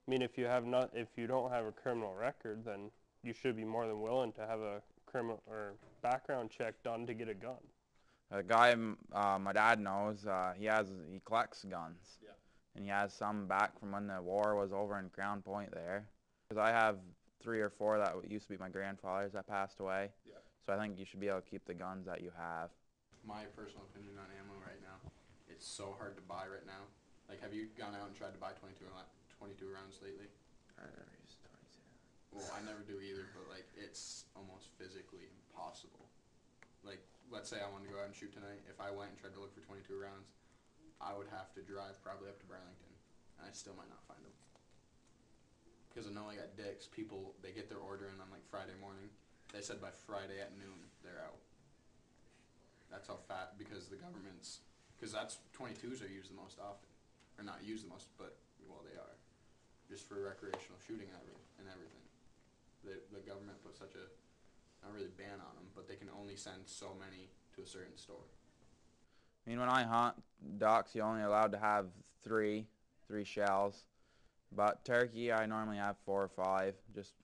I mean, if you don't have a criminal record, then you should be more than willing to have a criminal or background check done to get a gun. A guy my dad knows, he collects guns. Yeah. And he has some back from when the war was over in Crown Point there. Because I have 3 or 4 that used to be my grandfather's that passed away. Yeah. So I think you should be able to keep the guns that you have. My personal opinion on ammo right now, it's so hard to buy right now. Like, have you gone out and tried to buy 22 rounds lately? I never used 22. Well, I never do either, but, like, it's almost physically impossible. Like, let's say I wanted to go out and shoot tonight. If I went and tried to look for 22 rounds, I would have to drive probably up to Burlington, and I still might not find them. Because I know, like, at Dick's, people, they get their order in on, like, Friday morning. They said by Friday at noon, they're out. That's how fat, because the government's, because that's 22s are used the most often. Or not used the most, but, well, they are. Just for recreational shooting and everything. The government put such a, not really ban on them, but they can only send so many to a certain store. I mean, when I hunt ducks, you're only allowed to have three shells. But turkey, I normally have 4 or 5, just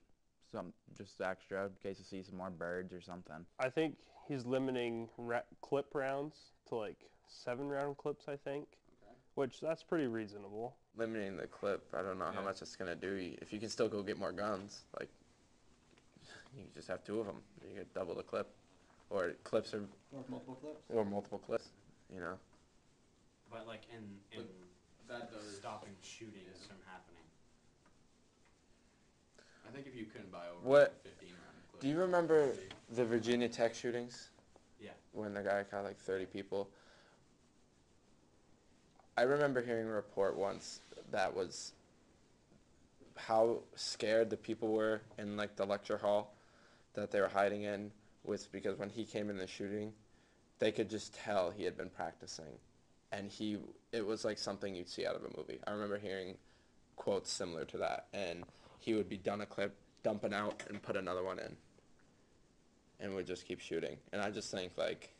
extra in case I see some more birds or something. I think he's limiting clip rounds to like 7-round clips, I think, Okay. which that's pretty reasonable. Limiting the clip, I don't know how much it's gonna do. If you can still go get more guns, like you just have 2 of them, you get double the clip, or clips Or multiple clips. or multiple clips, you know. But like in That does. stopping shootings from happening. I think if you couldn't buy over What- 15 round clips. Do you remember the Virginia Tech shootings? Yeah. When the guy caught like 30 people? I remember hearing a report once that was how scared the people were in like the lecture hall that they were hiding in was because when he came in the shooting, they could just tell he had been practicing. And it was like something you'd see out of a movie. I remember hearing quotes similar to that. And he would be done a clip, dump it out, and put another one in. And would just keep shooting. And I just think, like,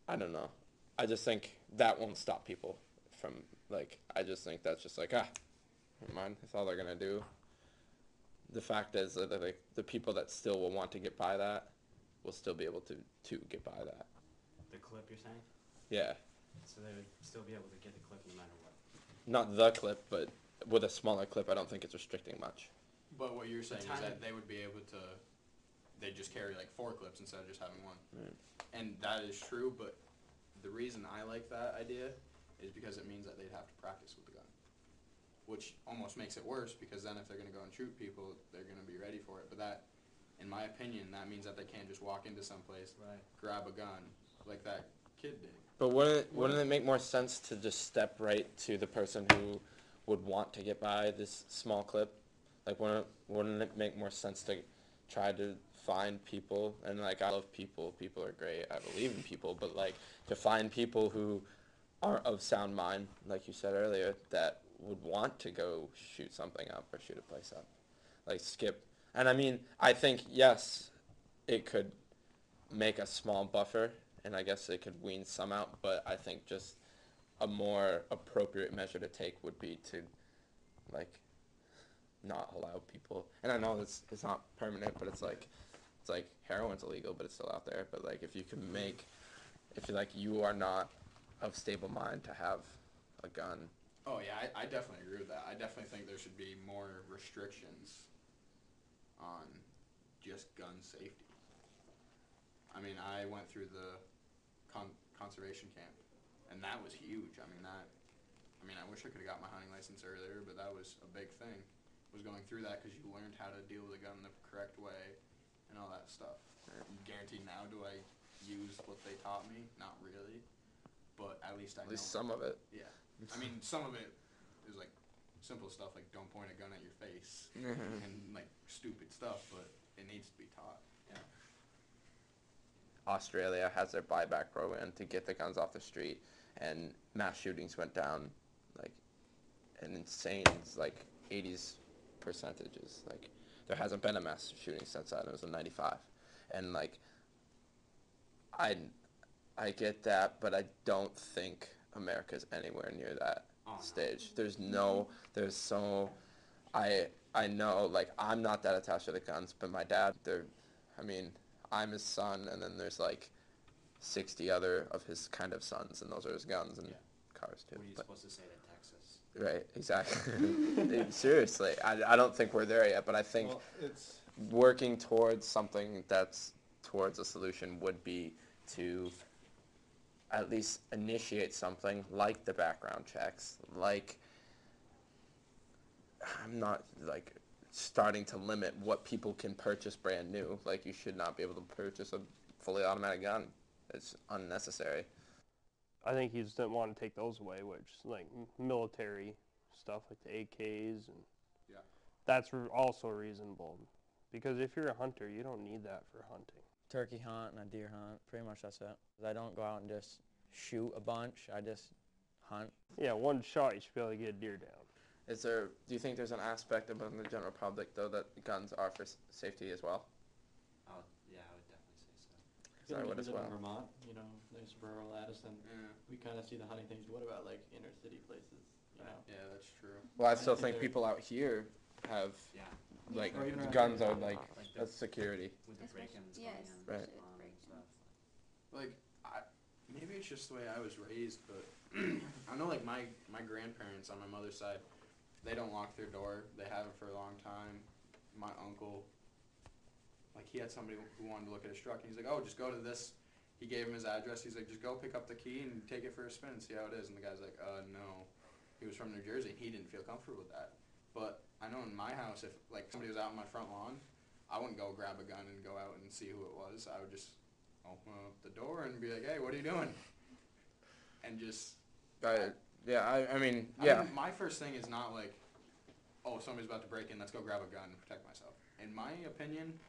I don't know. I just think that won't stop people from, like, I just think that's just like, never mind. That's all they're going to do. The fact is that the people that still will want to get by that will still be able to get by that. The clip, you're saying? Yeah. So they would still be able to get the clip no matter what. Not the clip, but with a smaller clip, I don't think it's restricting much. But what you're saying is Time- that they would be able to, they just carry like 4 clips instead of just having 1. Right. And that is true, but the reason I like that idea is because it means that they'd have to practice with the gun. Which almost makes it worse, because then if they're going to go and shoot people, they're going to be ready for it. But that, in my opinion, that means that they can't just walk into someplace, Right. grab a gun, like that kid did. But wouldn't it make more sense to just step right to the person who would want to get by this small clip? Like, wouldn't it make more sense to try to find people? And, like, I love people. People are great. I believe in people. But, like, to find people who are of sound mind, like you said earlier, that would want to go shoot something up or shoot a place up. Like, skip. And, I mean, I think, yes, it could make a small buffer, and I guess it could wean some out, but I think just a more appropriate measure to take would be to, like, not allow people. And I know it's not permanent, but it's like heroin's illegal, but it's still out there. But like, if you can if you're like you are not of stable mind to have a gun. Oh yeah, I definitely agree with that. I definitely think there should be more restrictions on just gun safety. I mean, I went through the conservation camp, and that was huge. I mean, I wish I could have got my hunting license earlier, but that was a big thing. Was going through that because you learned how to deal with a gun the correct way and all that stuff. Guaranteed now, do I use what they taught me? Not really, but at least I know. At least some of it. Yeah. I mean, some of it is like simple stuff like don't point a gun at your face and like stupid stuff, but it needs to be taught. Yeah. Australia has their buyback program to get the guns off the street, and mass shootings went down like an insane, like 80s percentages. Like, there hasn't been a mass shooting since that. It was in '95, and like, I get that, but I don't think America's anywhere near that. Oh, no. stage. There's so, I know, like, I'm not that attached to the guns, but my dad, I mean, I'm his son, and then there's like 60 other of his kind of sons, and those are his guns and Yeah. cars too. What are you But, supposed to say to Texas? right, exactly. Seriously, I don't think we're there yet, but I think Well, it's working towards something that's towards a solution would be to at least initiate something like the background checks, like I'm not like starting to limit what people can purchase brand new. Like you should not be able to purchase a fully automatic gun. It's unnecessary. I think he just didn't want to take those away, which like military stuff like the AKs and Yeah. that's also reasonable. Because if you're a hunter, you don't need that for hunting. Turkey hunt and a deer hunt. Pretty much that's it. 'Cause I don't go out and just shoot a bunch. I just hunt. Yeah, one shot you should be able to get a deer down. Do you think there's an aspect among the general public though that guns are for safety as well? Oh, yeah, I would definitely say so. Because I would as live in well. Vermont, you know, nice rural Addison. Yeah. We kind of see the hunting things. What about like inner city places? You know, Yeah, that's true. Well, I I still think think they're- people out here have Yeah. like Or even around guns here. are like Like a the, security. with the Especially- break-ins yes, going in. Right. especially and break-ins. stuff. Like, maybe it's just the way I was raised, but I know, like, my grandparents on my mother's side, they don't lock their door. They haven't for a long time. My uncle, like, he had somebody who wanted to look at his truck, and he's like, oh, just go to this. He gave him his address. He's like, just go pick up the key and take it for a spin and see how it is. And the guy's like, no. He was from New Jersey, and he didn't feel comfortable with that. But I know in my house, if, like, somebody was out on my front lawn, I wouldn't go grab a gun and go out and see who it was. I would just open up the door and be like, hey, what are you doing? And just, I mean, I yeah. mean, my first thing is not like, oh, somebody's about to break in, let's go grab a gun and protect myself. In my opinion,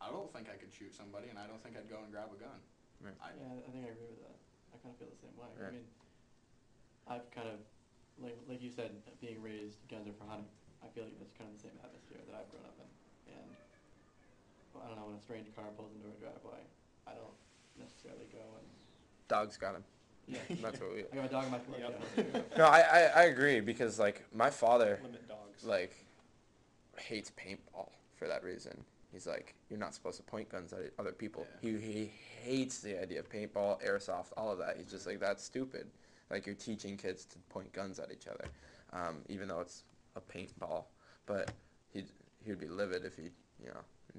I don't think I could shoot somebody, and I don't think I'd go and grab a gun. Right. yeah, I think I agree with that. I kind of feel the same way. Right. I mean, I've kind of, like you said, being raised guns are for hunting. I feel like that's kind of the same atmosphere that I've grown up in. And well, I don't know, when a strange car pulls into a driveway, I don't necessarily go and Dog's got him. yeah. That's what we. I got a dog in my car. Yep. Yeah. No, I agree because like my father Limit dogs. like hates paintball for that reason. He's like, you're not supposed to point guns at other people. Yeah. He hates the idea of paintball, airsoft, all of that. He's just like, that's stupid. Like you're teaching kids to point guns at each other, even though it's a paintball. But he'd be livid if he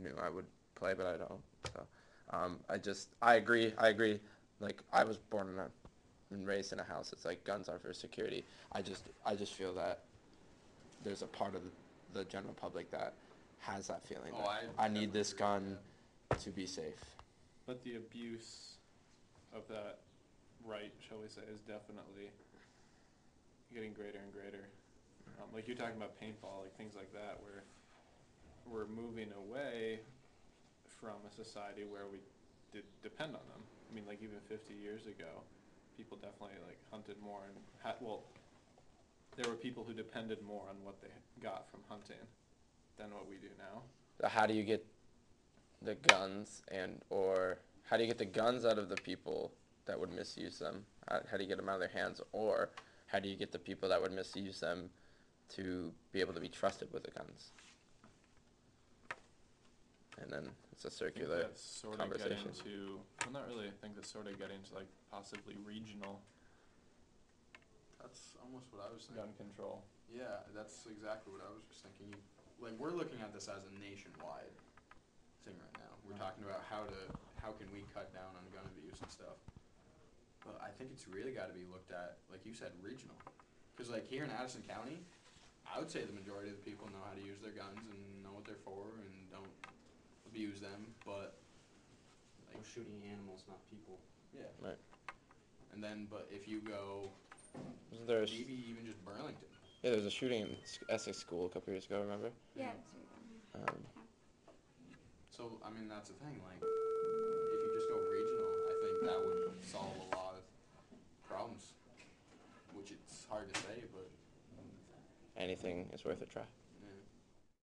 knew I would play, but I don't. So I agree. Like I was born and raised in a house. It's like guns are for security. I just feel that there's a part of the general public that has that feeling Oh, that I I need definitely this agree with gun that. to be safe. But the abuse of that right, shall we say, is definitely getting greater and greater. Like you're talking about paintball, like things like that, where we're moving away from a society where we did depend on them. I mean, like even 50 years ago, people definitely like hunted more and there were people who depended more on what they got from hunting than what we do now. So how do you get the guns or how do you get the guns out of the people that would misuse them? How do you get them out of their hands, or how do you get the people that would misuse them to be able to be trusted with the guns? And then it's a circular That's sort of conversation. getting to, well, not really. I think that's sort of getting to like possibly regional That's almost what I was thinking. gun control. Yeah, that's exactly what I was just thinking. Like, we're looking at this as a nationwide thing right now. We're talking about how can we cut down on gun abuse and stuff. But I think it's really got to be looked at, like you said, regional. Because, like, here in Addison County, I would say the majority of the people know how to use their guns and know what they're for and don't abuse them. But, like, We're shooting animals, not people. yeah. Right. And then, but if you go, Wasn't there maybe even just Burlington. yeah, there was a shooting in Essex School a couple years ago, remember? Yeah, that's right. So, I mean, that's the thing, like, if you just go regional, I think that would solve a lot of problems, which it's hard to say, but Anything is worth a try.